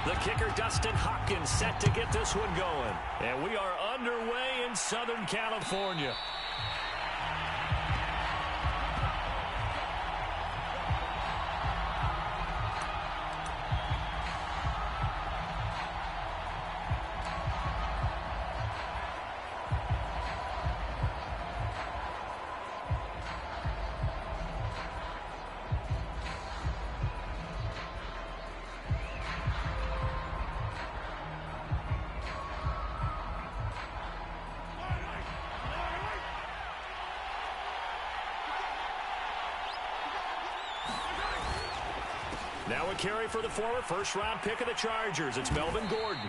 The kicker, Dustin Hopkins, set to get this one going. And we are underway in Southern California. Now a carry for the former first-round pick of the Chargers. It's Melvin Gordon.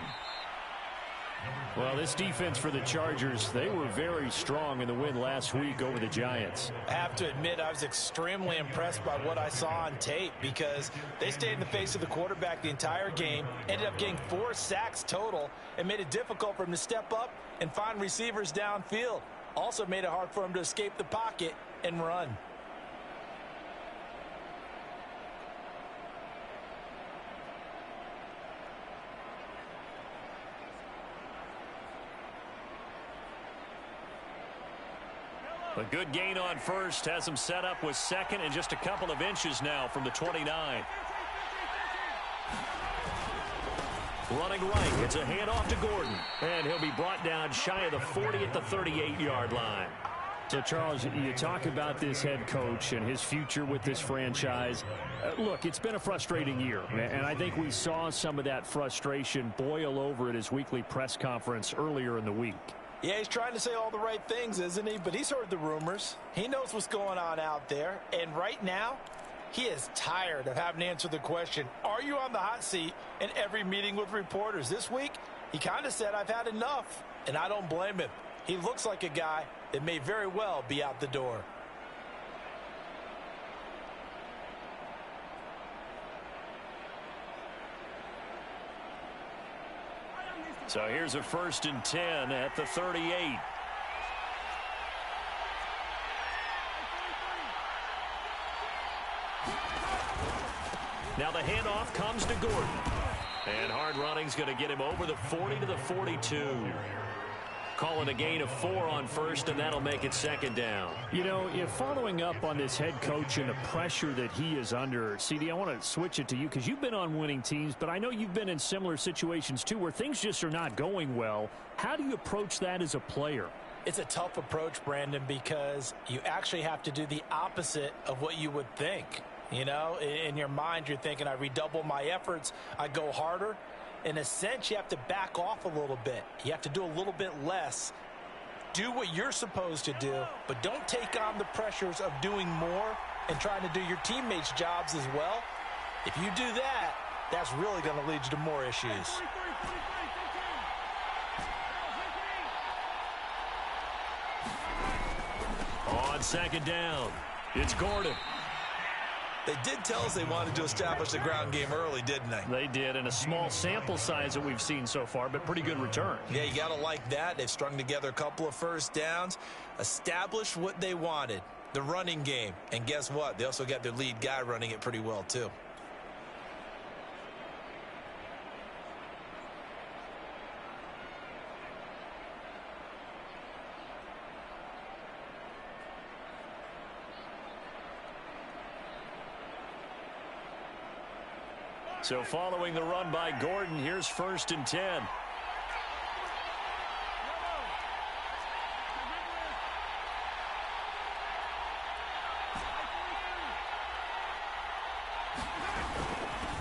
Well, this defense for the Chargers, they were very strong in the win last week over the Giants. I have to admit, I was extremely impressed by what I saw on tape because they stayed in the face of the quarterback the entire game, ended up getting 4 sacks total, and made it difficult for him to step up and find receivers downfield. Also made it hard for him to escape the pocket and run. A good gain on first has him set up with second and just a couple of inches now from the 29. Running right, it's a handoff to Gordon. And he'll be brought down shy of the 40 at the 38-yard line. So, Charles, you talk about this head coach and his future with this franchise. Look, it's been a frustrating year, and I think we saw some of that frustration boil over at his weekly press conference earlier in the week. Yeah, he's trying to say all the right things, isn't he? But he's heard the rumors. He knows what's going on out there. And right now, he is tired of having to answer the question, are you on the hot seat in every meeting with reporters? This week, he kind of said, I've had enough. And I don't blame him. He looks like a guy that may very well be out the door. So here's a 1st and 10 at the 38. Now the handoff comes to Gordon. And hard running's going to get him over the 40 to the 42. Calling a gain of 4 on first, and that'll make it 2nd down. You know, if following up on this head coach and the pressure that he is under, CD, I want to switch it to you because you've been on winning teams, but I know you've been in similar situations too where things just are not going well. How do you approach that as a player? It's a tough approach, Brandon, because you actually have to do the opposite of what you would think. You know, in your mind, you're thinking, I redouble my efforts, I go harder. In a sense, you have to back off a little bit. You have to do a little bit less. Do what you're supposed to do, but don't take on the pressures of doing more and trying to do your teammates' jobs as well. If you do that, that's really going to lead you to more issues. On 2nd down, it's Gordon. They did tell us they wanted to establish the ground game early, didn't they? They did, and a small sample size that we've seen so far, but pretty good return. Yeah, you got to like that. They've strung together a couple of first downs, established what they wanted, the running game. And guess what? They also got their lead guy running it pretty well, too. So following the run by Gordon, here's 1st and 10.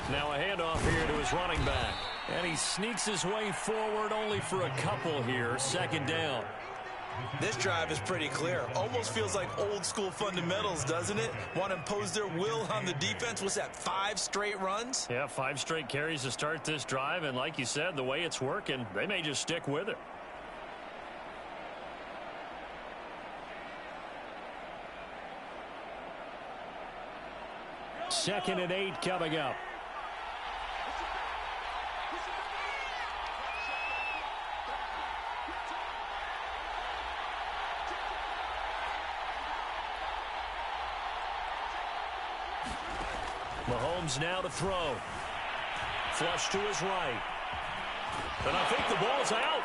Now a handoff here to his running back. And he sneaks his way forward only for a couple here. 2nd down. This drive is pretty clear. Almost feels like old school fundamentals, doesn't it? Want to impose their will on the defense. What's that, 5 straight runs? Yeah, 5 straight carries to start this drive. And like you said, the way it's working, they may just stick with it. 2nd and 8 coming up. Mahomes now to throw. Flush to his right. And I think the ball's out.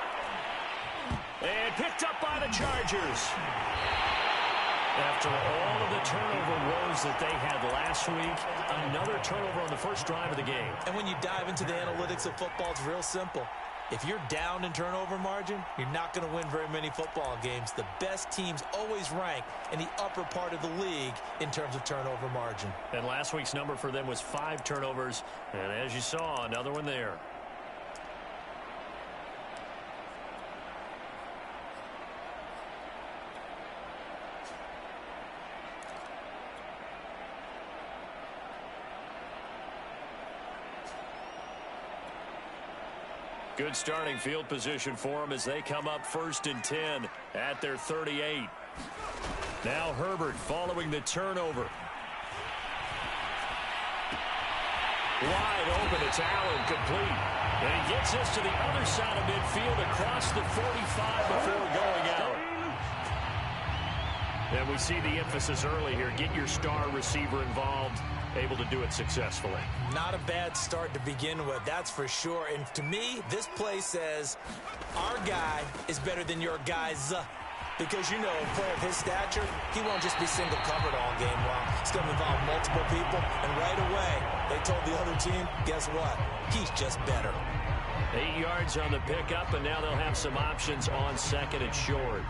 And picked up by the Chargers. After all of the turnover woes that they had last week, another turnover on the first drive of the game. And when you dive into the analytics of football, it's real simple. If you're down in turnover margin, you're not going to win very many football games. The best teams always rank in the upper part of the league in terms of turnover margin. And last week's number for them was 5 turnovers. And as you saw, another one there. Good starting field position for them as they come up 1st and 10 at their 38. Now Herbert following the turnover. Wide open, it's Allen, complete. And he gets this to the other side of midfield across the 45 before going out. And we see the emphasis early here. Get your star receiver involved. Able to do it successfully. Not a bad start to begin with, that's for sure. And to me, this play says our guy is better than your guys. Because, you know, a player of his stature, he won't just be single covered all game long. It's going to involve multiple people. And right away, they told the other team, guess what? He's just better. 8 yards on the pickup, and now they'll have some options on 2nd and short.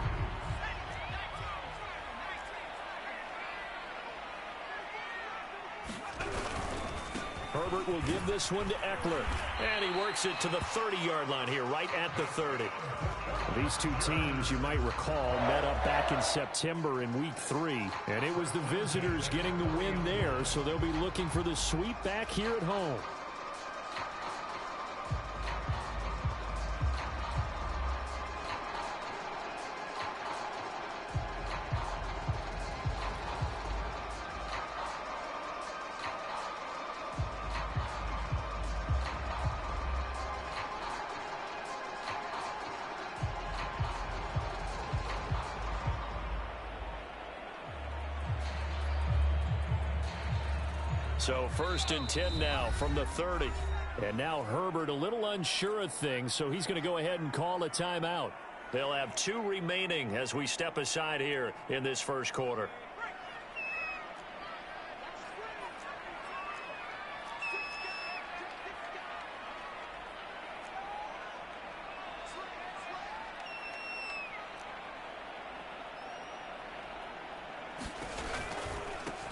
Herbert will give this one to Eckler. And he works it to the 30-yard line here, right at the 30. These two teams, you might recall, met up back in September in Week 3. And it was the visitors getting the win there, so they'll be looking for the sweep back here at home. So 1st and 10 now from the 30. And now Herbert a little unsure of things, so he's going to go ahead and call a timeout. They'll have 2 remaining as we step aside here in this first quarter.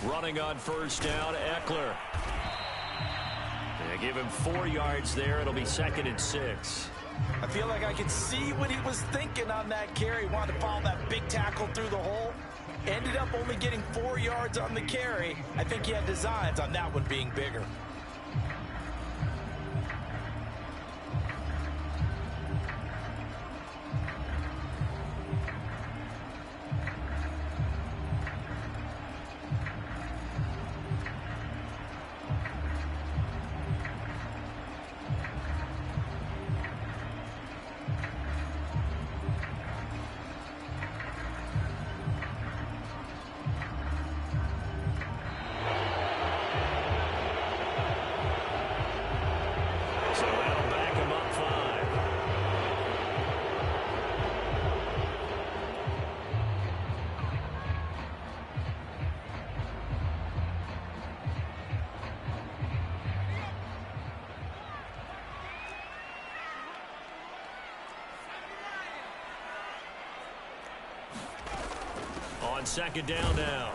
Running on 1st down, Eckler. They give him 4 yards there. It'll be 2nd and 6. I feel like I can see what he was thinking on that carry. Wanted to follow that big tackle through the hole. Ended up only getting 4 yards on the carry. I think he had designs on that one being bigger. On 2nd down now,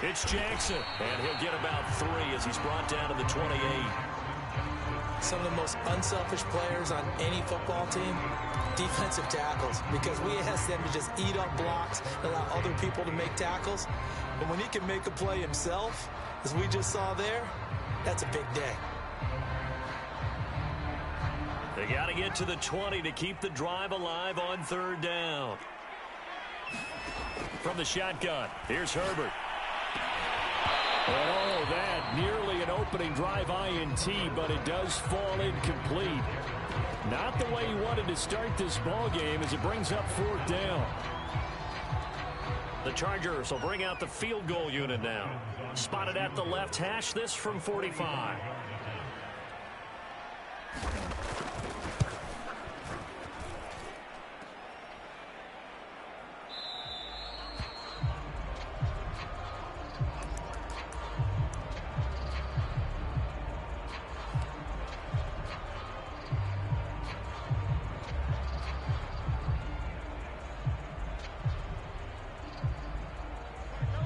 it's Jackson, and he'll get about 3 as he's brought down to the 28. Some of the most unselfish players on any football team, defensive tackles, because we ask them to just eat up blocks and allow other people to make tackles. But when he can make a play himself, as we just saw there, that's a big day. They got to get to the 20 to keep the drive alive on 3rd down. From the shotgun, here's Herbert. Oh, that nearly an opening drive INT, but it does fall incomplete. Not the way he wanted to start this ball game as it brings up 4th down. The Chargers will bring out the field goal unit now. Spotted at the left hash, this from 45.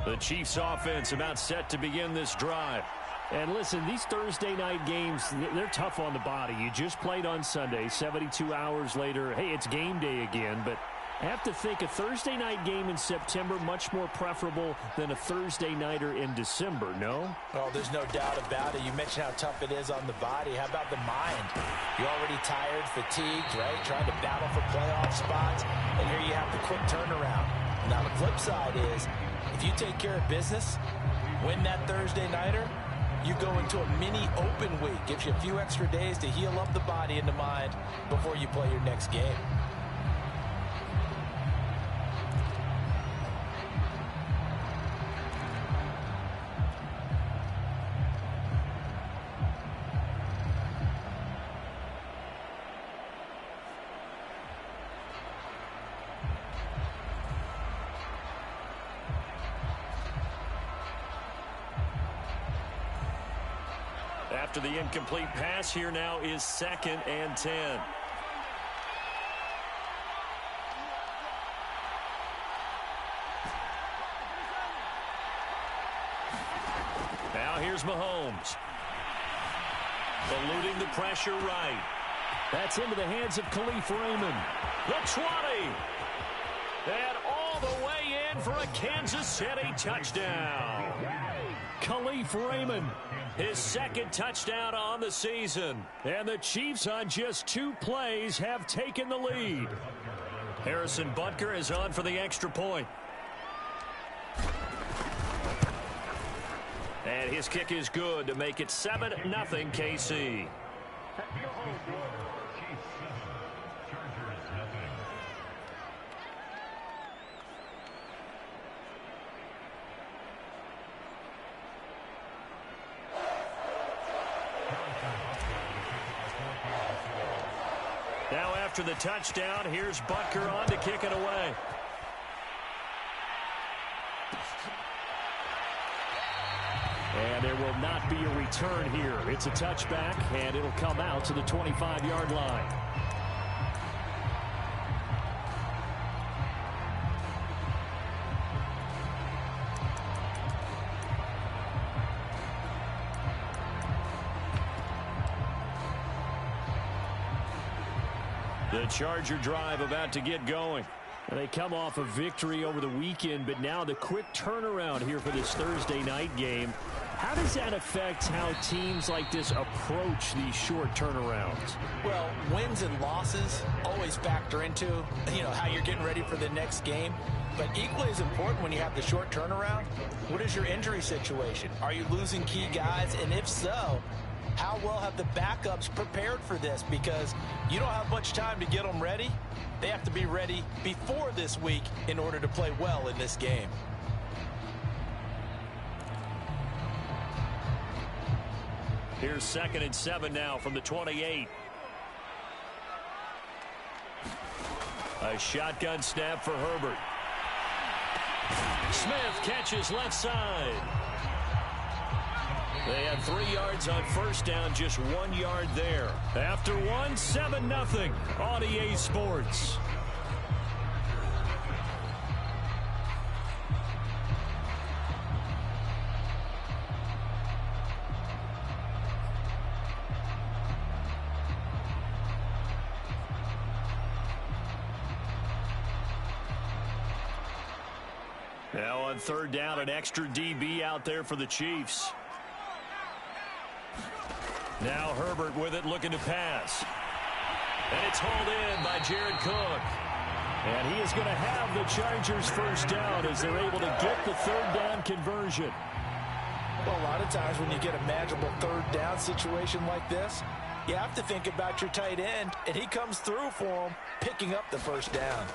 The Chiefs offense about set to begin this drive. And listen, these Thursday night games, they're tough on the body. You just played on Sunday, 72 hours later. Hey, it's game day again, but I have to think a Thursday night game in September much more preferable than a Thursday nighter in December, no? Oh, there's no doubt about it. You mentioned how tough it is on the body. How about the mind? You're already tired, fatigued, right? Trying to battle for playoff spots, and here you have the quick turnaround. Now, the flip side is, if you take care of business, win that Thursday nighter, you go into a mini open week. Gives you a few extra days to heal up the body and the mind before you play your next game. After the incomplete pass, here now is 2nd and 10. Now here's Mahomes. Eluding the pressure right. That's into the hands of Khalif Raymond. The 20. And all the way in for a Kansas City touchdown. Khalif Raymond. His 2nd touchdown on the season. And the Chiefs on just 2 plays have taken the lead. Harrison Butker is on for the extra point. And his kick is good to make it 7-0 KC. Now after the touchdown, here's Butker on to kick it away. And there will not be a return here. It's a touchback, and it'll come out to the 25-yard line. The Charger drive about to get going. And they come off a victory over the weekend, but now the quick turnaround here for this Thursday night game. How does that affect how teams like this approach these short turnarounds? Well, wins and losses always factor into, how you're getting ready for the next game. But equally as important when you have the short turnaround, what is your injury situation? Are you losing key guys? And if so, how well have the backups prepared for this? Because you don't have much time to get them ready. They have to be ready before this week in order to play well in this game. Here's 2nd and 7 now from the 28. A shotgun snap for Herbert. Smith catches left side. They had 3 yards on first down, just 1 yard there. After one, 7-0 on EA Sports. Now on 3rd down, an extra DB out there for the Chiefs. Now Herbert with it, looking to pass. And it's hauled in by Jared Cook. And he is going to have the Chargers first down as they're able to get the 3rd down conversion. Well, a lot of times when you get a manageable 3rd down situation like this, you have to think about your tight end, and he comes through for him, picking up the first down.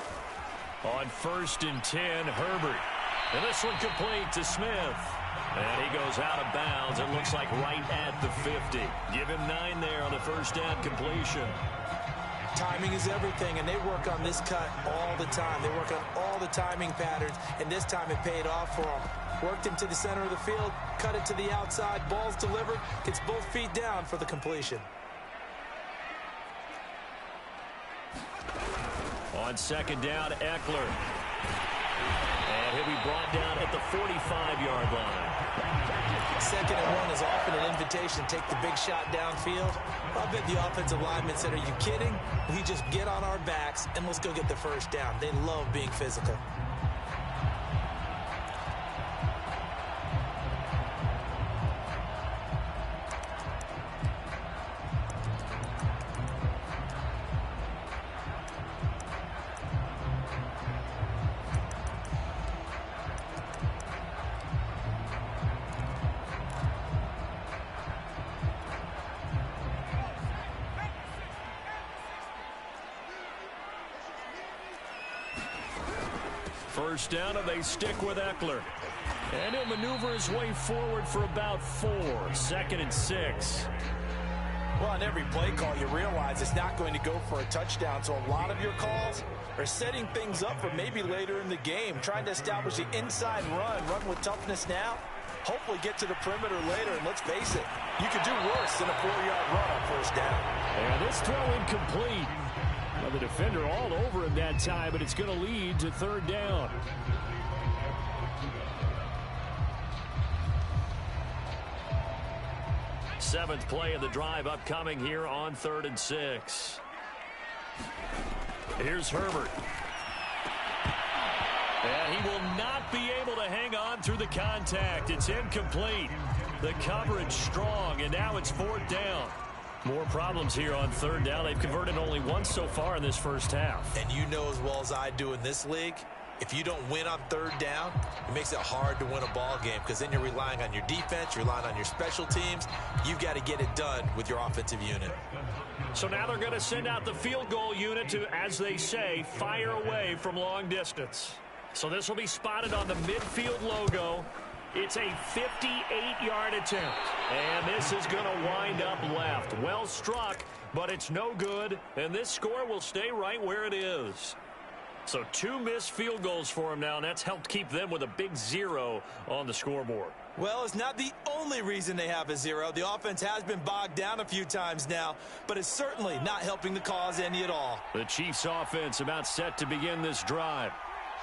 On 1st and 10, Herbert. And this one complete to Smith. And he goes out of bounds. It looks like right at the 50. Give him 9 there on the first down completion. Timing is everything, and they work on this cut all the time. They work on all the timing patterns, and this time it paid off for them. Worked him to the center of the field, cut it to the outside, ball's delivered, gets both feet down for the completion. On second down, Eckler. And he'll be brought down at the 45-yard line. 2nd and 1 is often an invitation to take the big shot downfield. I bet the offensive lineman said, are you kidding? We just get on our backs and let's go get the first down. They love being physical. First down, and they stick with Eckler. And he'll maneuver his way forward for about 4. 2nd and 6. Well, on every play call, you realize it's not going to go for a touchdown. So a lot of your calls are setting things up for maybe later in the game, trying to establish the inside run with toughness now, hopefully get to the perimeter later. And let's face it, you could do worse than a 4-yard run on first down. And this throw incomplete. Well, the defender all over him that time, but it's going to lead to 3rd down. Seventh play of the drive upcoming here on 3rd and 6. Here's Herbert. And he will not be able to hang on through the contact. It's incomplete. The coverage strong, and now it's 4th down. More problems here on 3rd down. They've converted only once so far in this first half. And you know as well as I do in this league, if you don't win on 3rd down, it makes it hard to win a ball game because then you're relying on your defense, you're relying on your special teams. You've got to get it done with your offensive unit. So now they're going to send out the field goal unit to, as they say, fire away from long distance. So this will be spotted on the midfield logo. It's a 58-yard attempt. And this is going to wind up left. Well struck, but it's no good. And this score will stay right where it is. So 2 missed field goals for him now, and that's helped keep them with a big 0 on the scoreboard. Well, it's not the only reason they have a 0. The offense has been bogged down a few times now, but it's certainly not helping the cause any at all. The Chiefs offense about set to begin this drive.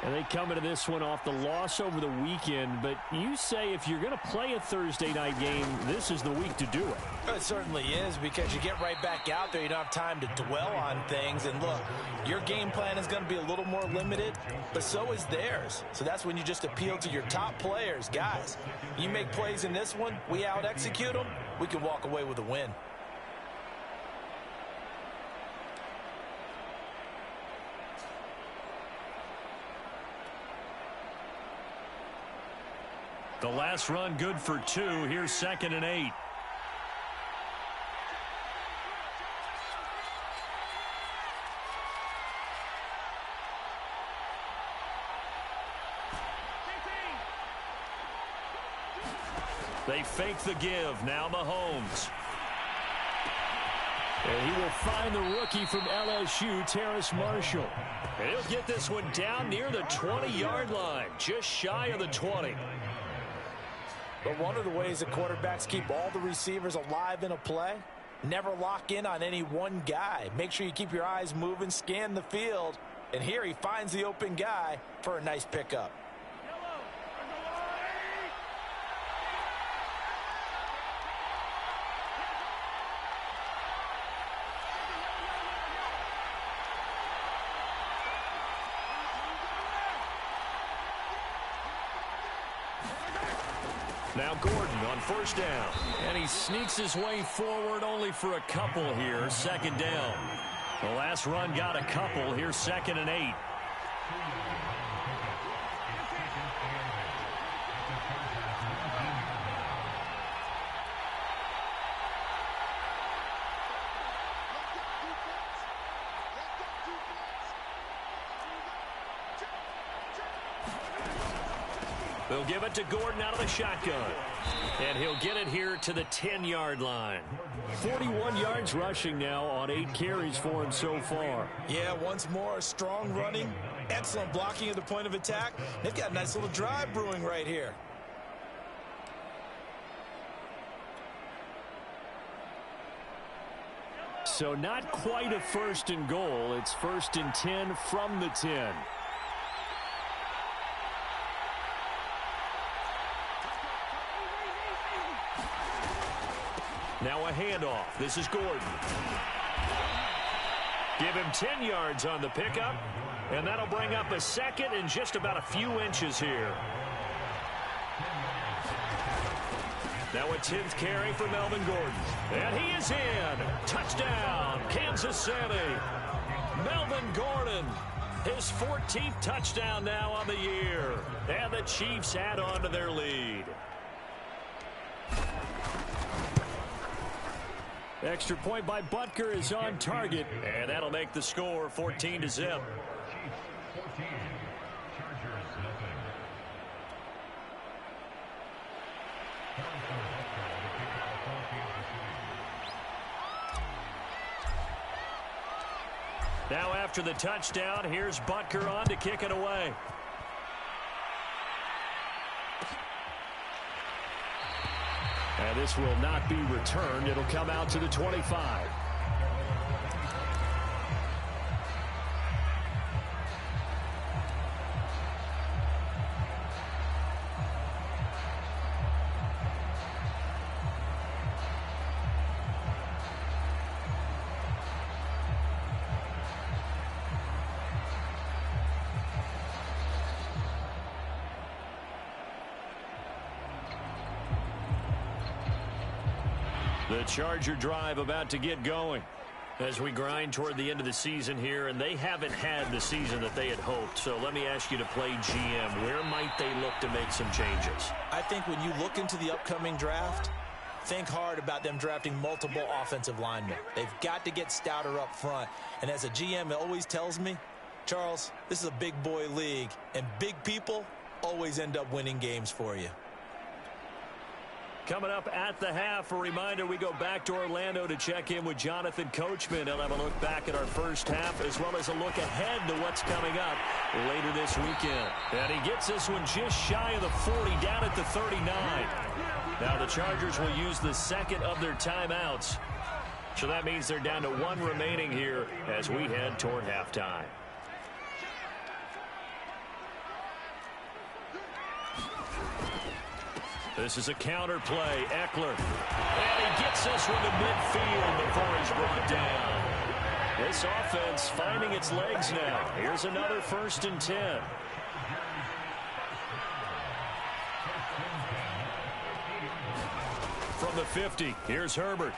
And they come into this one off the loss over the weekend, but you say if you're going to play a Thursday night game, this is the week to do it. It certainly is, because you get right back out there. You don't have time to dwell on things. And look, your game plan is going to be a little more limited, but so is theirs. So that's when you just appeal to your top players. Guys, you make plays in this one, we out-execute them, we can walk away with a win. The last run good for 2. Here's 2nd and 8. They fake the give. Now Mahomes. And he will find the rookie from LSU, Terrace Marshall. And he'll get this one down near the 20-yard line, just shy of the 20. But one of the ways that quarterbacks keep all the receivers alive in a play, never lock in on any one guy. Make sure you keep your eyes moving, scan the field. And here he finds the open guy for a nice pickup. Now Gordon on first down. And he sneaks his way forward only for a couple here. 2nd down. The last run got a couple. Here's 2nd and 8. They'll give it to Gordon out of the shotgun. And he'll get it here to the 10-yard line. 41 yards rushing now on 8 carries for him so far. Yeah, once more, strong running, excellent blocking at the point of attack. They've got a nice little drive brewing right here. So not quite a 1st and goal. It's 1st and 10 from the 10. Now a handoff. This is Gordon. Give him 10 yards on the pickup, and that'll bring up a second and just about a few inches here. Now a 10th carry for Melvin Gordon. And he is in. Touchdown, Kansas City. Melvin Gordon, his 14th touchdown now on the year. And the Chiefs add on to their lead. Extra point by Butker is on target. And that'll make the score 14-0. Now after the touchdown, here's Butker on to kick it away. And this will not be returned. It'll come out to the 25. The Charger drive about to get going as we grind toward the end of the season here, and they haven't had the season that they had hoped. So let me ask you to play GM. Where might they look to make some changes? I think when you look into the upcoming draft, think hard about them drafting multiple offensive linemen. They've got to get stouter up front. And as a GM, it always tells me, Charles, this is a big boy league, and big people always end up winning games for you. Coming up at the half, a reminder, we go back to Orlando to check in with Jonathan Coachman. He'll have a look back at our first half as well as a look ahead to what's coming up later this weekend. And he gets this one just shy of the 40, down at the 39. Now the Chargers will use the second of their timeouts. So that means they're down to one remaining here as we head toward halftime. This is a counter play. Eckler. And he gets this one to midfield before he's brought down. This offense finding its legs now. Here's another 1st and 10. From the 50, here's Herbert.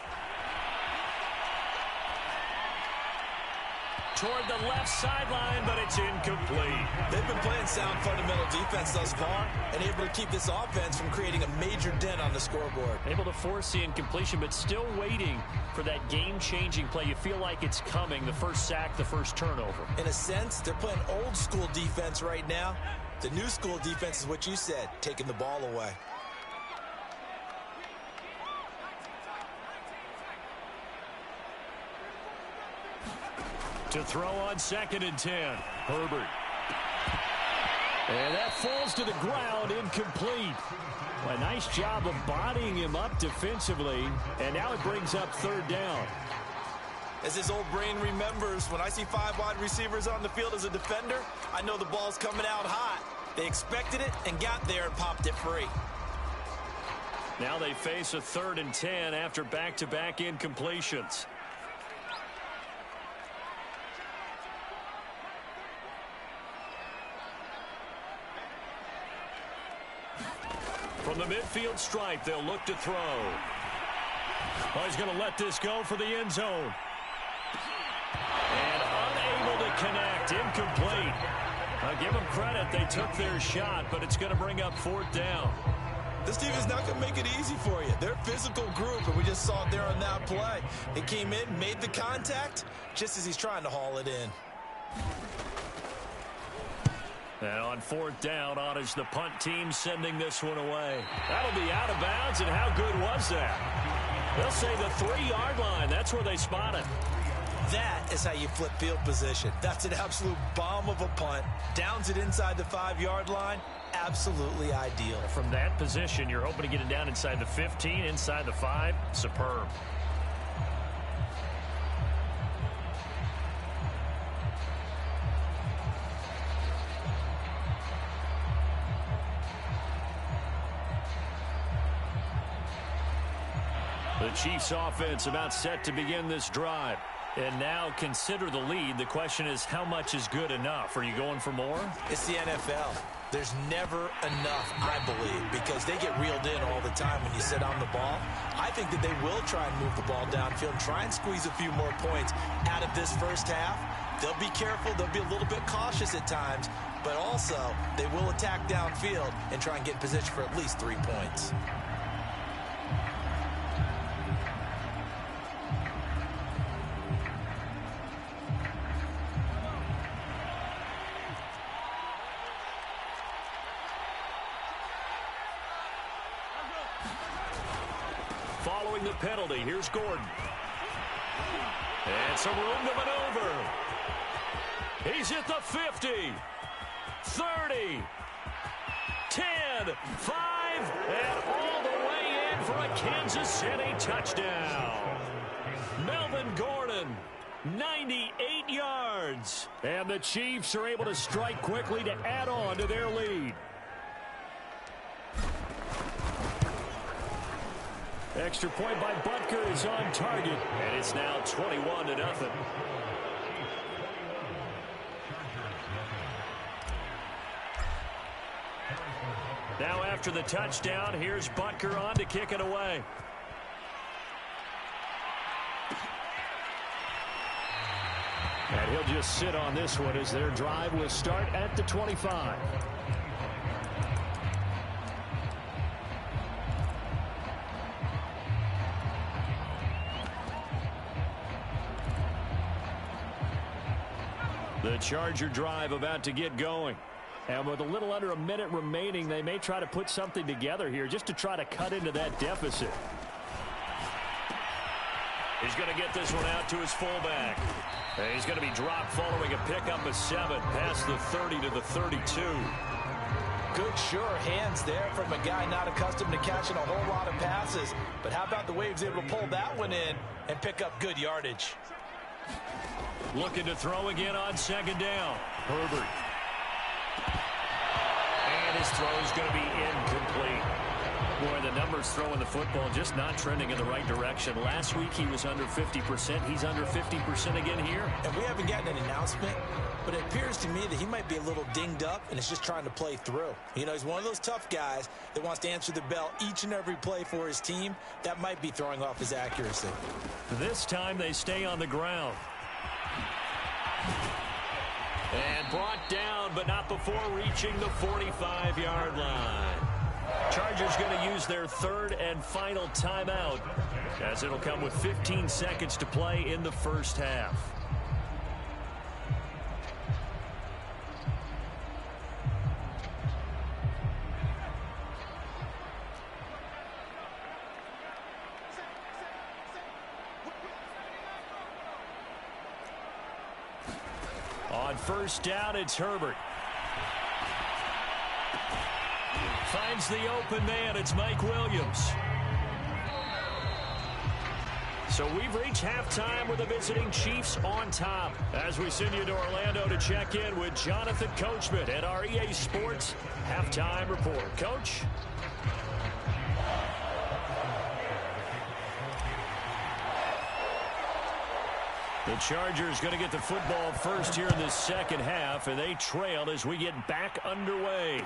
Toward the left sideline, but it's incomplete. They've been playing sound fundamental defense thus far and able to keep this offense from creating a major dent on the scoreboard. Able to force the incompletion, but still waiting for that game-changing play. You feel like it's coming, the first sack, the first turnover. In a sense, they're playing old school defense right now. The new school defense is what you said, taking the ball away. To throw on 2nd and 10. Herbert. And that falls to the ground, incomplete. A nice job of bodying him up defensively, and now it brings up 3rd down. As his old brain remembers, when I see 5 wide receivers on the field as a defender, I know the ball's coming out hot. They expected it and got there and popped it free. Now they face a 3rd and 10 after back-to-back incompletions. From the midfield stripe, they'll look to throw. Oh, he's going to let this go for the end zone. And unable to connect, incomplete. I'll give them credit, they took their shot, but it's going to bring up 4th down. This team is not going to make it easy for you. They're a physical group, and we just saw it there on that play. They came in, made the contact, just as he's trying to haul it in. And on fourth down, on is the punt team sending this one away. That'll be out of bounds, and how good was that? They'll say the 3-yard line. That's where they spot it. That is how you flip field position. That's an absolute bomb of a punt. Downs it inside the 5-yard line. Absolutely ideal. From that position, you're hoping to get it down inside the 15, inside the 5. Superb. The Chiefs offense about set to begin this drive. And now consider the lead. The question is, how much is good enough? Are you going for more? It's the NFL. There's never enough, I believe, because they get reeled in all the time when you sit on the ball. I think that they will try and move the ball downfield and try and squeeze a few more points out of this first half. They'll be careful. They'll be a little bit cautious at times, but also they will attack downfield and try and get in position for at least 3 points. Following the penalty, here's Gordon. And some room to maneuver. He's at the 50, 30, 10, 5, and all the way in for a Kansas City touchdown. Melvin Gordon, 98 yards. And the Chiefs are able to strike quickly to add on to their lead. Extra point by Butker is on target, and it's now 21-0. Now after the touchdown, here's Butker on to kick it away. And he'll just sit on this one as their drive will start at the 25. The Charger drive about to get going. And with a little under a minute remaining, they may try to put something together here just to try to cut into that deficit. He's going to get this one out to his fullback. And he's going to be dropped following a pickup of 7 past the 30 to the 32. Good, sure hands there from a guy not accustomed to catching a whole lot of passes. But how about the way he was able to pull that one in and pick up good yardage? Looking to throw again on second down. Herbert. And his throw's going to be incomplete. Boy, the numbers throwing the football just not trending in the right direction. Last week he was under 50%. He's under 50% again here. And we haven't gotten an announcement, but it appears to me that he might be a little dinged up and is just trying to play through. You know, he's one of those tough guys that wants to answer the bell each and every play for his team. That might be throwing off his accuracy. This time they stay on the ground. And brought down, but not before reaching the 45-yard line. Chargers going to use their third and final timeout, as it'll come with 15 seconds to play in the first half. On first down, it's Herbert. Finds the open man. It's Mike Williams. So we've reached halftime with the visiting Chiefs on top. As we send you to Orlando to check in with Jonathan Coachman at our EA Sports Halftime Report. Coach? The Chargers going to get the football first here in this second half, and they trail as we get back underway.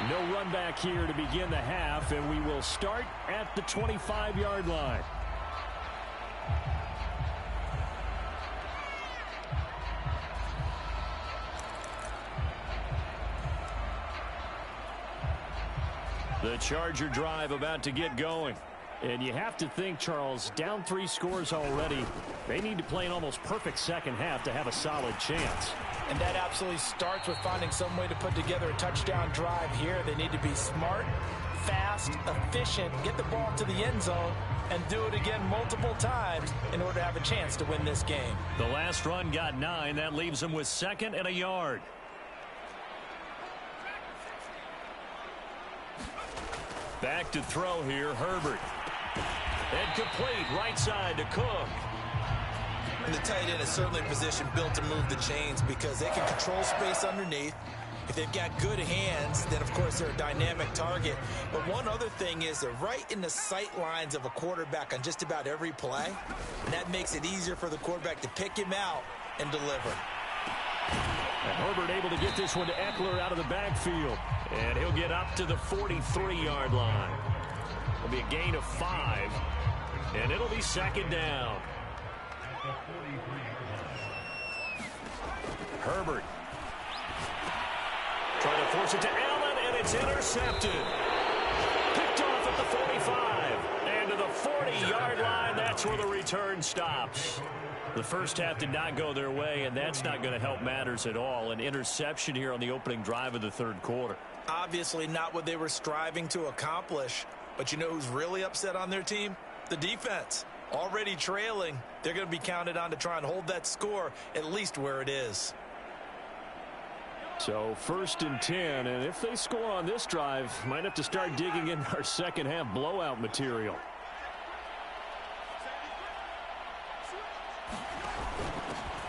No run back here to begin the half, and we will start at the 25-yard line. The Charger drive about to get going. And you have to think, Charles, down 3 scores already. They need to play an almost perfect second half to have a solid chance. And that absolutely starts with finding some way to put together a touchdown drive here. They need to be smart, fast, efficient, get the ball to the end zone, and do it again multiple times in order to have a chance to win this game. The last run got 9. That leaves them with 2nd and a yard. Back to throw here, Herbert. And complete, right side to Cook. And the tight end is certainly a position built to move the chains because they can control space underneath. If they've got good hands, then of course they're a dynamic target. But one other thing is they're right in the sight lines of a quarterback on just about every play. And that makes it easier for the quarterback to pick him out and deliver. And Herbert able to get this one to Eckler out of the backfield. And he'll get up to the 43-yard line. It'll be a gain of 5. And it'll be 2nd down. Herbert. Trying to force it to Allen, and it's intercepted. Picked off at the 45. And to the 40-yard line, that's where the return stops. The first half did not go their way, and that's not going to help matters at all. An interception here on the opening drive of the third quarter. Obviously not what they were striving to accomplish. But you know who's really upset on their team? The defense. Already trailing. They're going to be counted on to try and hold that score at least where it is. So 1st and 10, and if they score on this drive, might have to start digging in our second half blowout material.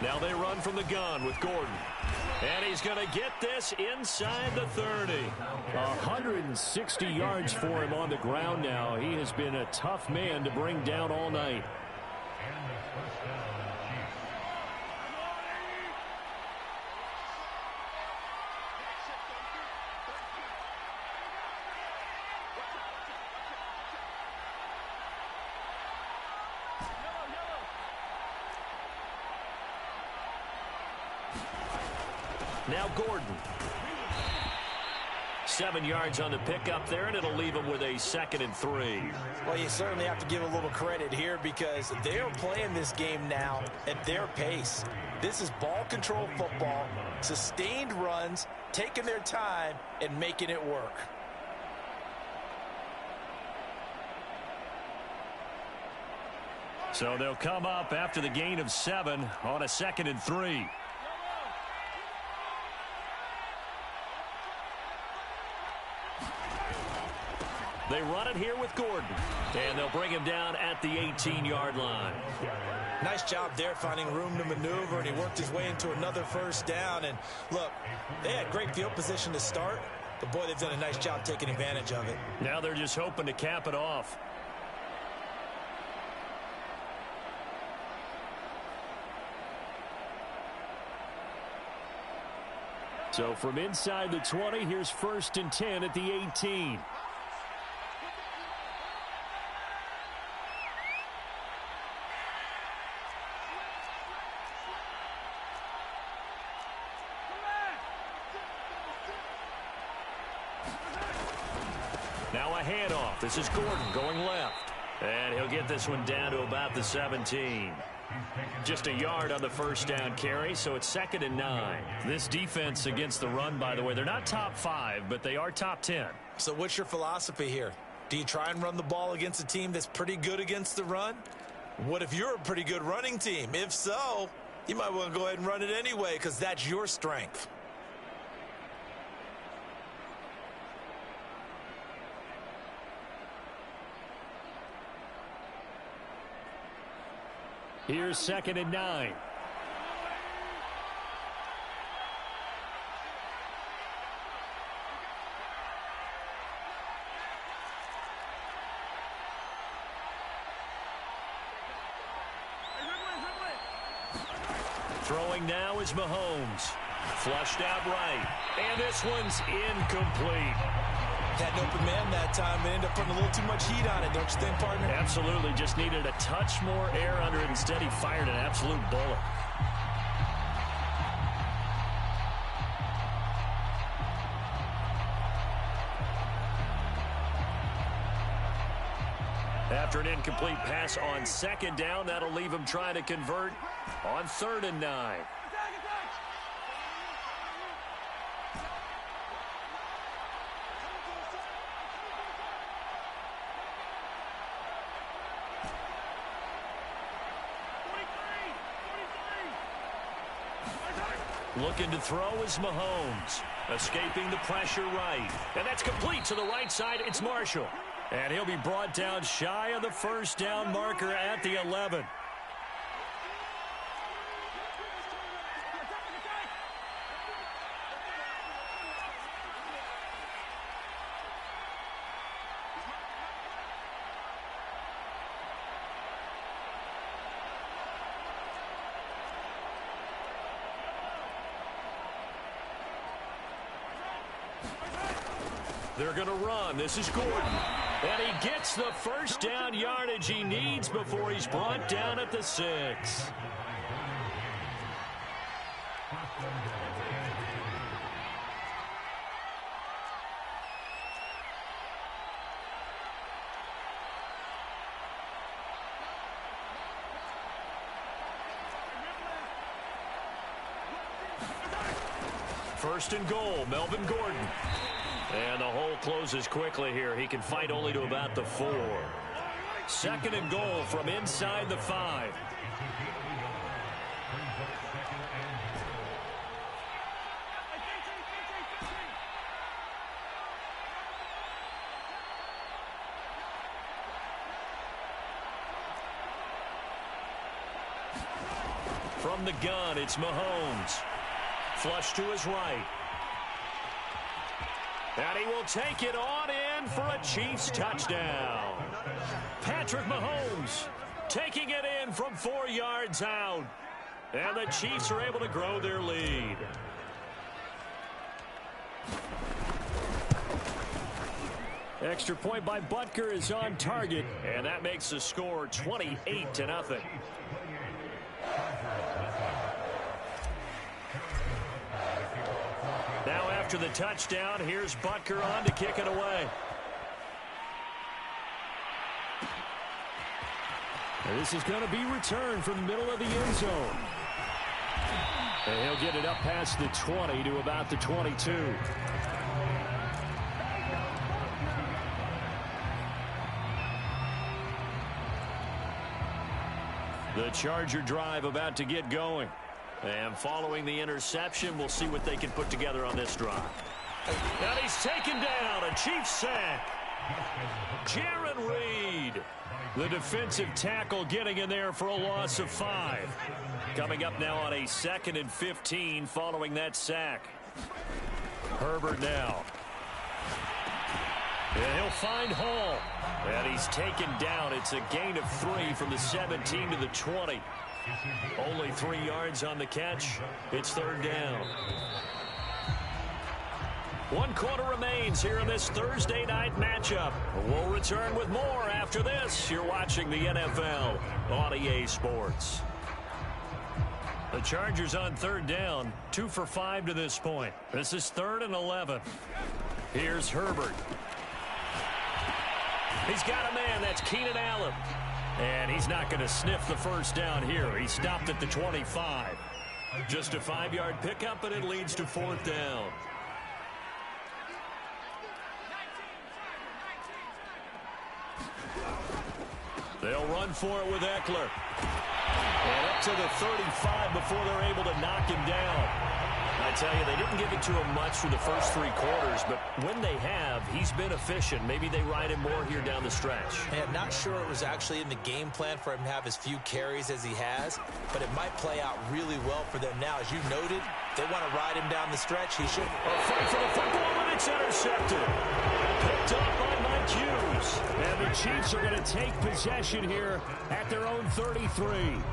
Now they run from the gun with Gordon. And he's going to get this inside the 30. 160 yards for him on the ground now. He has been a tough man to bring down all night. Now Gordon. 7 yards on the pickup there, and it'll leave him with a 2nd and 3. Well, you certainly have to give a little credit here because they're playing this game now at their pace. This is ball control football, sustained runs, taking their time, and making it work. So they'll come up after the gain of 7 on a 2nd and 3. They run it here with Gordon. And they'll bring him down at the 18-yard line. Nice job there finding room to maneuver, and he worked his way into another 1st down. And look, they had great field position to start, but boy, they've done a nice job taking advantage of it. Now they're just hoping to cap it off. So from inside the 20, here's 1st and 10 at the 18. Now a handoff. This is Gordon going left. And he'll get this one down to about the 17. Just a yard on the 1st down carry, so it's 2nd and 9. This defense against the run, by the way, they're not top 5, but they are top 10. So what's your philosophy here? Do you try and run the ball against a team that's pretty good against the run? What if you're a pretty good running team? If so, you might want to go ahead and run it anyway because that's your strength. Here's 2nd and 9. Throwing now is Mahomes. Flushed out right. And this one's incomplete. Had an open man that time and ended up putting a little too much heat on it, don't you think, partner? Absolutely. Just needed a touch more air under it. Instead, he fired an absolute bullet. incomplete pass on second down. That'll leave him trying to convert on 3rd and 9. Looking to throw is Mahomes. Escaping the pressure right. And that's complete to the right side. It's Marshall. And he'll be brought down shy of the first down marker at the 11. They're going to run. This is Gordon. And he gets the first down yardage he needs before he's brought down at the 6. First and goal, Melvin Gordon. And the hole closes quickly here. He can fight only to about the 4. Second and goal from inside the 5. From the gun, it's Mahomes. Flush to his right. And he will take it on in for a Chiefs touchdown. Patrick Mahomes taking it in from 4 yards out. And the Chiefs are able to grow their lead. Extra point by Butker is on target. And that makes the score 28-0. Now after the touchdown, here's Butker on to kick it away. And this is going to be returned from the middle of the end zone. And he'll get it up past the 20 to about the 22. The Charger drive about to get going. And following the interception, we'll see what they can put together on this drive. And he's taken down, a Chiefs sack. Jaron Reed, the defensive tackle, getting in there for a loss of 5. Coming up now on a 2nd and 15 following that sack. Herbert now. And he'll find Hall. And he's taken down. It's a gain of 3 from the 17 to the 20. Only 3 yards on the catch. It's 3rd down. 1 quarter remains here in this Thursday night matchup. We'll return with more after this. You're watching the NFL on EA Sports. The Chargers on 3rd down. 2 for 5 to this point. This is 3rd and 11. Here's Herbert. He's got a man. That's Keenan Allen. And he's not going to sniff the first down here. He stopped at the 25. Just a 5-yard pickup, and it leads to 4th down. They'll run for it with Eckler. And up to the 35 before they're able to knock him down. I tell you, they didn't give it to him much through the first 3 quarters, but when they have, he's been efficient. Maybe they ride him more here down the stretch. Hey, I'm not sure it was actually in the game plan for him to have as few carries as he has, but it might play out really well for them now. As you noted, they want to ride him down the stretch. He should. A fight for the football, and it's intercepted. Picked up by Mike Hughes. And the Chiefs are going to take possession here at their own 33.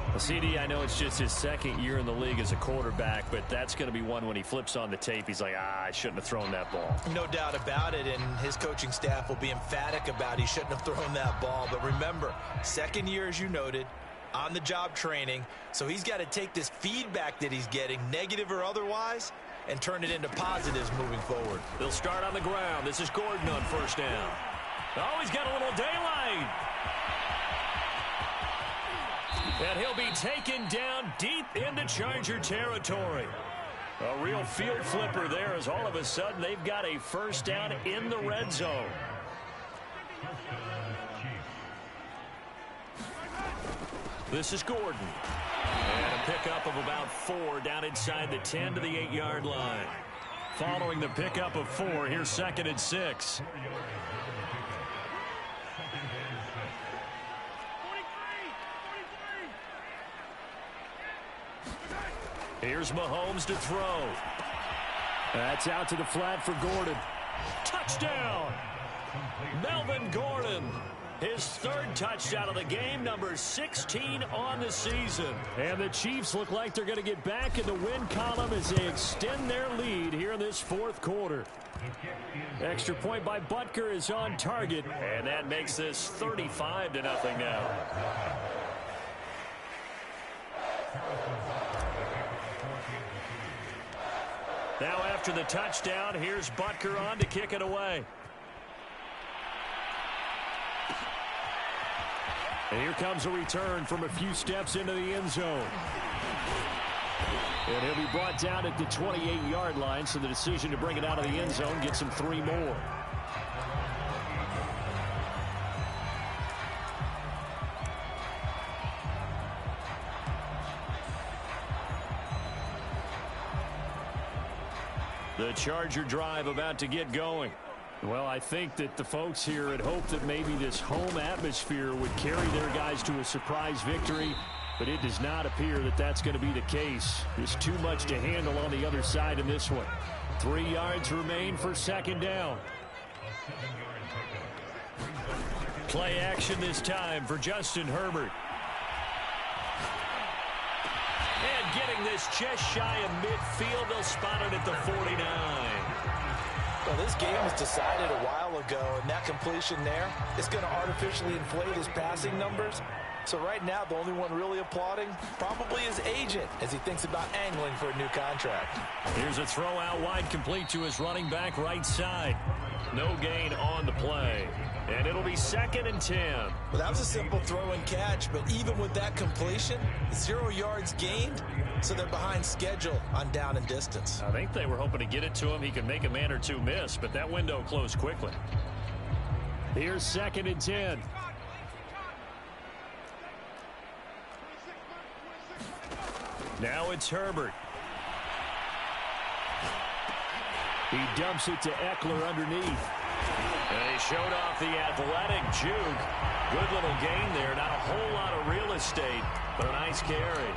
Well, CD, I know it's just his 2nd year in the league as a quarterback, but that's going to be one when he flips on the tape. He's like, I shouldn't have thrown that ball. No doubt about it, and his coaching staff will be emphatic about he shouldn't have thrown that ball. But remember, 2nd year, as you noted, on-the-job training, so he's got to take this feedback that he's getting, negative or otherwise, and turn it into positives moving forward. They'll start on the ground. This is Gordon on 1st down. Oh, he's got a little daylight. And he'll be taken down deep into Charger territory. A real field flipper there as all of a sudden they've got a first down in the red zone. This is Gordon. And a pickup of about 4 down inside the 10 to the 8-yard line. Following the pickup of 4, here's 2nd and 6. Here's Mahomes to throw. That's out to the flat for Gordon. Touchdown! Melvin Gordon. His 3rd touchdown of the game, number 16 on the season. And the Chiefs look like they're going to get back in the win column as they extend their lead here in this 4th quarter. Extra point by Butker is on target. And that makes this 35-0 now. Now after the touchdown, here's Butker on to kick it away. And here comes a return from a few steps into the end zone. And he'll be brought down at the 28-yard line, so the decision to bring it out of the end zone gets him 3 more. The Charger drive about to get going. Well, I think that the folks here had hoped that maybe this home atmosphere would carry their guys to a surprise victory, but it does not appear that that's going to be the case. There's too much to handle on the other side in this one. 3 yards remain for 2nd down. Play action this time for Justin Herbert. And getting this just shy of midfield, they'll spot it at the 49. Well, this game was decided a while ago, and that completion there is going to artificially inflate his passing numbers. So right now, the only one really applauding probably his agent as he thinks about angling for a new contract. Here's a throw out wide, complete to his running back right side. No gain on the play. And it'll be 2nd and 10. Well, that was a simple throw and catch, but even with that completion, 0 yards gained, so they're behind schedule on down and distance. I think they were hoping to get it to him. He could make a man or two miss, but that window closed quickly. Here's 2nd and 10. Now it's Herbert. He dumps it to Eckler underneath. And he showed off the athletic juke. Good little gain there. Not a whole lot of real estate, but a nice carry.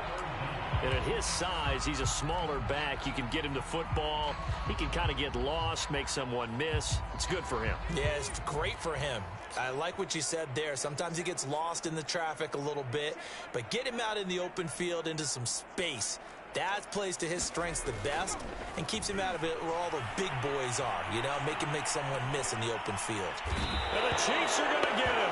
And at his size, he's a smaller back. You can get him to football. He can kind of get lost, make someone miss. It's good for him. Yeah, it's great for him. I like what you said there. Sometimes he gets lost in the traffic a little bit, but get him out in the open field into some space. That plays to his strengths the best and keeps him out of it where all the big boys are, you know, make someone miss in the open field. And the Chiefs are going to get him.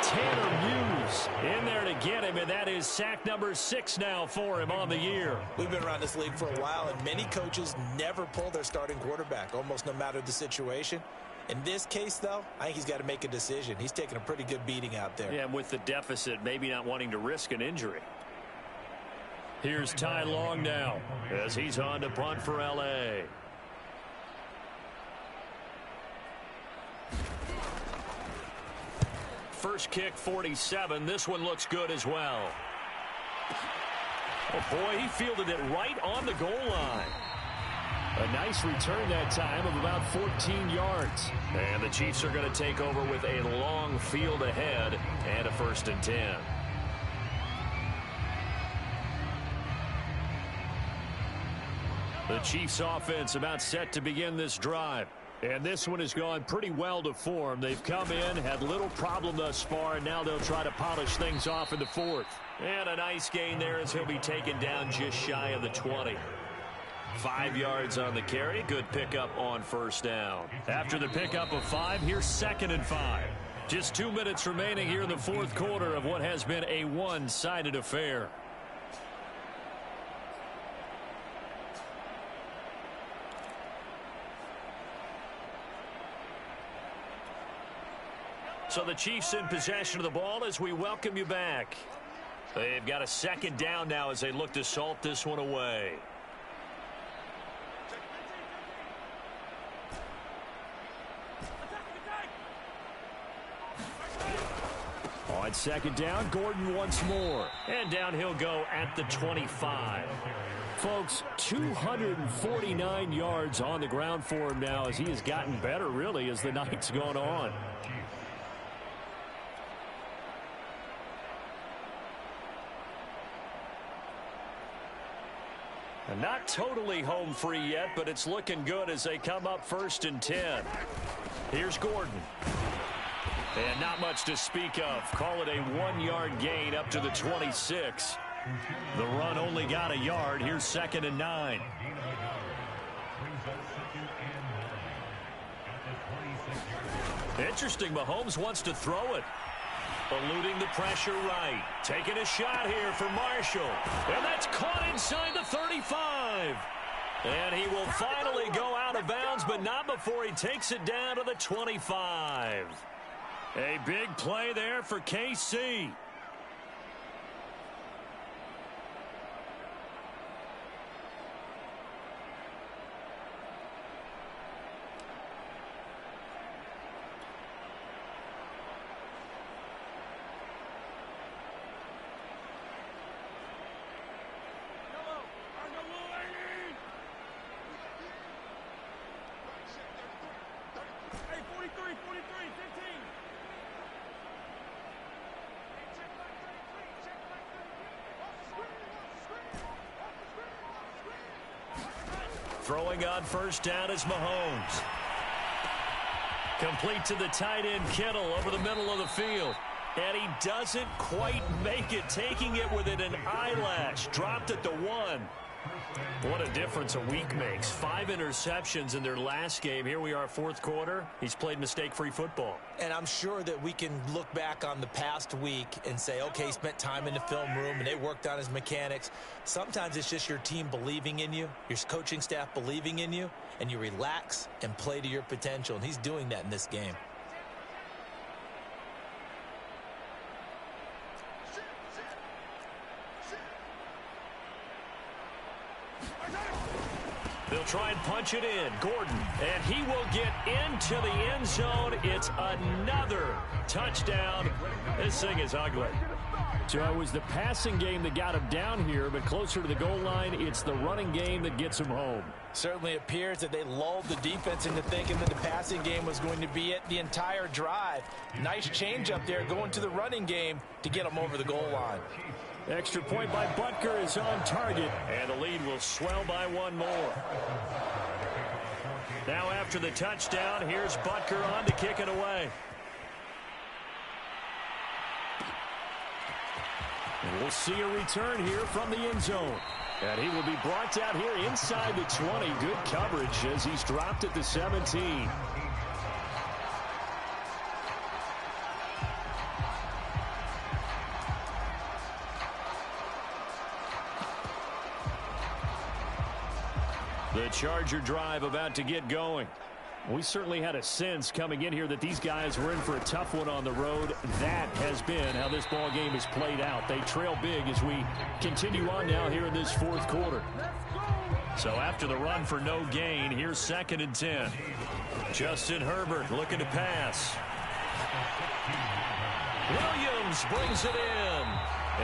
Tanner Muse in there to get him, and that is sack number 6 now for him on the year. We've been around this league for a while, and many coaches never pull their starting quarterback, almost no matter the situation. In this case, though, I think he's got to make a decision. He's taking a pretty good beating out there. Yeah, and with the deficit, maybe not wanting to risk an injury. Here's Ty Long now as he's on to punt for L.A. First kick, 47. This one looks good as well. Oh, boy, he fielded it right on the goal line. A nice return that time of about 14 yards. And the Chiefs are going to take over with a long field ahead and a 1st and 10. The Chiefs offense about set to begin this drive. And this one has gone pretty well to form. They've come in, had little problem thus far, and now they'll try to polish things off in the 4th. And a nice gain there as he'll be taken down just shy of the 20. 5 yards on the carry. Good pickup on 1st down. After the pickup of 5, here's 2nd and 5. Just 2 minutes remaining here in the 4th quarter of what has been a one-sided affair. So the Chiefs in possession of the ball as we welcome you back. They've got a second down now as they look to salt this one away. On second down, Gordon once more. And down he'll go at the 25. Folks, 249 yards on the ground for him now as he has gotten better, really, as the night's gone on. And not totally home free yet, but it's looking good as they come up 1st and 10. Here's Gordon. And not much to speak of. Call it a 1-yard gain up to the 26. The run only got a yard. Here's 2nd and 9. Interesting. Mahomes wants to throw it. Eluding the pressure right. Taking a shot here for Marshall. And that's caught inside the 35. And he will finally go out of bounds, but not before he takes it down to the 25. A big play there for KC. Throwing on 1st down is Mahomes. Complete to the tight end Kittle over the middle of the field. And he doesn't quite make it, taking it within an eyelash. Dropped at the 1. What a difference a week makes. 5 interceptions in their last game. Here we are, 4th quarter. He's played mistake-free football. And I'm sure that we can look back on the past week and say, okay, he spent time in the film room and they worked on his mechanics. Sometimes it's just your team believing in you, your coaching staff believing in you, and you relax and play to your potential. And he's doing that in this game. They'll try and punch it in. Gordon, and he will get into the end zone. It's another touchdown. This thing is ugly. So it was the passing game that got him down here, but closer to the goal line, it's the running game that gets him home. Certainly appears that they lulled the defense into thinking that the passing game was going to be it the entire drive. Nice change up there going to the running game to get him over the goal line. Extra point by Butker is on target. And the lead will swell by 1 more. Now after the touchdown, here's Butker on to kick it away. And we'll see a return here from the end zone. And he will be brought out here inside the 20. Good coverage as he's dropped at the 17. The Charger drive about to get going. We certainly had a sense coming in here that these guys were in for a tough one on the road. That has been how this ball game has played out. They trail big as we continue on now here in this 4th quarter. So after the run for no gain, here's 2nd and 10. Justin Herbert looking to pass. Williams brings it in.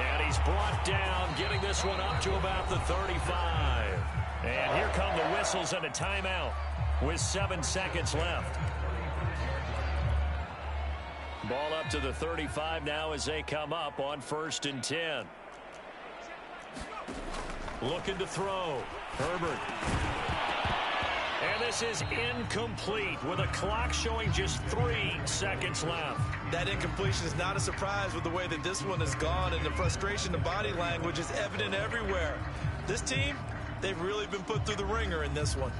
And he's brought down, getting this one up to about the 35. And here come the whistles and a timeout with 7 seconds left. Ball up to the 35 now as they come up on 1st and 10. Looking to throw. Herbert. And this is incomplete with a clock showing just 3 seconds left. That incompletion is not a surprise with the way that this one has gone, and the frustration, the body language is evident everywhere. This team, they've really been put through the ringer in this one.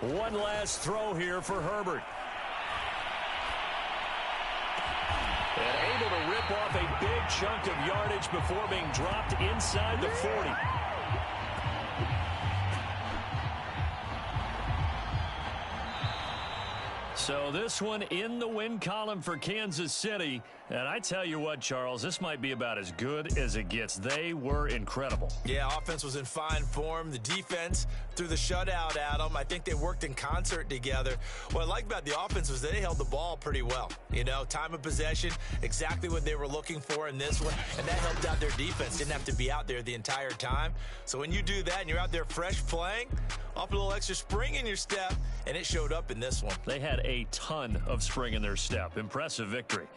One last throw here for Herbert. And able to rip off a big chunk of yardage before being dropped inside the 40. So this one in the win column for Kansas City. And I tell you what, Charles, this might be about as good as it gets. They were incredible. Yeah, offense was in fine form. The defense threw the shutout at them. I think they worked in concert together. What I like about the offense was they held the ball pretty well. You know, time of possession, exactly what they were looking for in this one. And that helped out their defense. Didn't have to be out there the entire time. So when you do that and you're out there fresh playing, off a little extra spring in your step, and it showed up in this one. They had a ton of spring in their step. Impressive victory.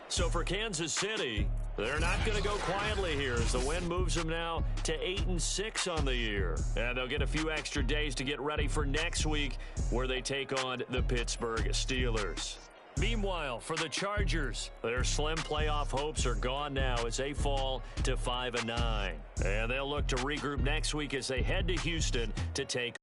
So for Kansas City, they're not going to go quietly here as the win moves them now to 8-6 on the year. And they'll get a few extra days to get ready for next week where they take on the Pittsburgh Steelers. Meanwhile, for the Chargers, their slim playoff hopes are gone now as they fall to 5-9. And they'll look to regroup next week as they head to Houston to take